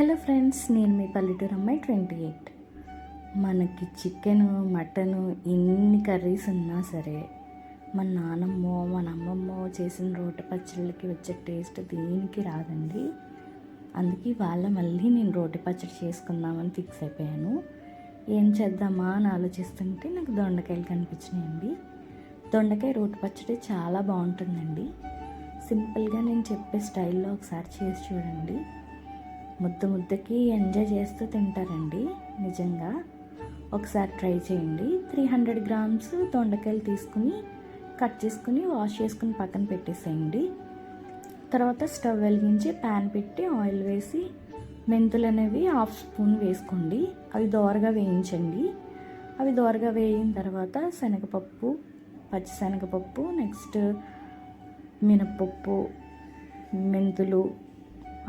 Hello friends, నేను మీ పల్లెటూరు అమ్మాయి 28. మనకి చికెను మటను ఎన్ని కర్రీస్ ఉన్నా సరే మన నానమ్మో మన అమ్మమ్మో చేసిన రోటి పచ్చళ్ళకి వచ్చే టేస్ట్ దేనికి రాదండి. అందుకే వాళ్ళ మళ్ళీ నేను రోటి పచ్చడి చేసుకుందామని ఫిక్స్ అయిపోయాను. ఏం చేద్దామా అని ఆలోచిస్తుంటే నాకు దొండకాయలు కనిపించినాయండి. దొండకాయ రోటి పచ్చడి చాలా బాగుంటుందండి. సింపుల్గా నేను చెప్పే స్టైల్లో ఒకసారి చేసి చూడండి. ముద్దకి ఎంజాయ్ చేస్తూ తింటారండి. నిజంగా ఒకసారి ట్రై చేయండి. 300 గ్రామ్స్ దొండకాయలు తీసుకుని కట్ చేసుకుని వాష్ చేసుకుని పక్కన పెట్టేసేయండి. తర్వాత స్టవ్ వెలిగించి ప్యాన్ పెట్టి ఆయిల్ వేసి మెంతులు అనేవి 1/2 స్పూన్ వేసుకోండి. అవి దోరగా వేయించండి. అవి దోరగా వేయిన తర్వాత శనగపప్పు, పచ్చిశనగపప్పు, నెక్స్ట్ మినప్పప్పు, మెంతులు,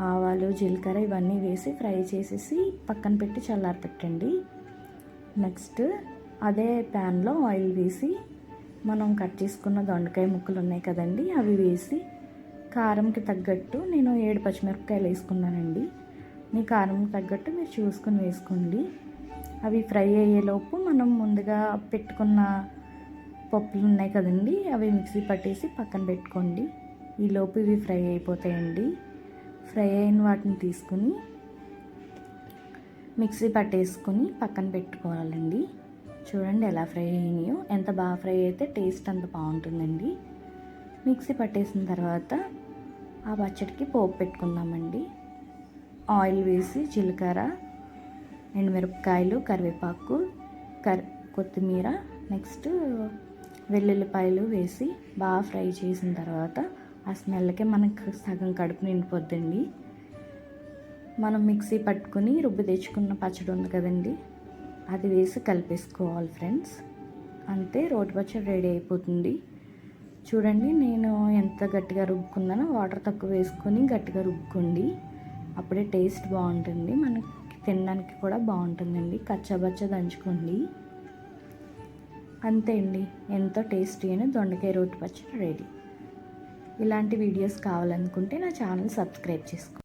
ఆవాలు, జీలకర్ర ఇవన్నీ వేసి ఫ్రై చేసేసి పక్కన పెట్టి చల్లారపెట్టండి. నెక్స్ట్ అదే ప్యాన్లో ఆయిల్ వేసి మనం కట్ చేసుకున్న దొండకాయ ముక్కలు ఉన్నాయి కదండి, అవి వేసి కారంకి తగ్గట్టు నేను 7 పచ్చిమిరపకాయలు వేసుకున్నానండి. మీ కారంకి తగ్గట్టు మీరు చూసుకొని వేసుకోండి. అవి ఫ్రై అయ్యేలోపు మనం ముందుగా పెట్టుకున్న పప్పులు ఉన్నాయి కదండి, అవి మిక్సీ పట్టేసి పక్కన పెట్టుకోండి. ఈలోపు ఇవి ఫ్రై అయిపోతాయండి. ఫ్రై అయిన వాటిని తీసుకుని మిక్సీ పట్టేసుకొని పక్కన పెట్టుకోవాలండి. చూడండి ఎలా ఫ్రై అయినాయో. ఎంత బాగా ఫ్రై అయితే టేస్ట్ అంత బాగుంటుందండి. మిక్సీ పట్టేసిన తర్వాత ఆ పచ్చడికి పోపు పెట్టుకుందామండి. ఆయిల్ వేసి జీలకర్ర, ఎండుమిరపకాయలు, కరివేపాకు, కొత్తిమీర, నెక్స్ట్ వెల్లుల్లిపాయలు వేసి బాగా ఫ్రై చేసిన తర్వాత ఆ స్మెల్కే మనకు సగం కడుపు నిండిపోద్దండి. మనం మిక్సీ పట్టుకుని రుబ్బి తెచ్చుకున్న పచ్చడి ఉంది కదండి, అది వేసి కలిపేసుకోవాలి ఫ్రెండ్స్. అంతే, రోటి పచ్చడి రెడీ అయిపోతుంది. చూడండి నేను ఎంత గట్టిగా రుబ్బుకున్నానో. వాటర్ తక్కువ వేసుకొని గట్టిగా రుబ్బుకోండి. అప్పుడే టేస్ట్ బాగుంటుంది, మనకి తినడానికి కూడా బాగుంటుందండి. కచ్చాబచ్చా దంచుకోండి. అంతే అండి, ఎంతో టేస్టీ అయిన దొండకాయ రోటి పచ్చడి రెడీ. ఇలాంటి వీడియోస్ కావాలనుకుంటే నా ఛానల్ సబ్స్క్రైబ్ చేసుకోండి.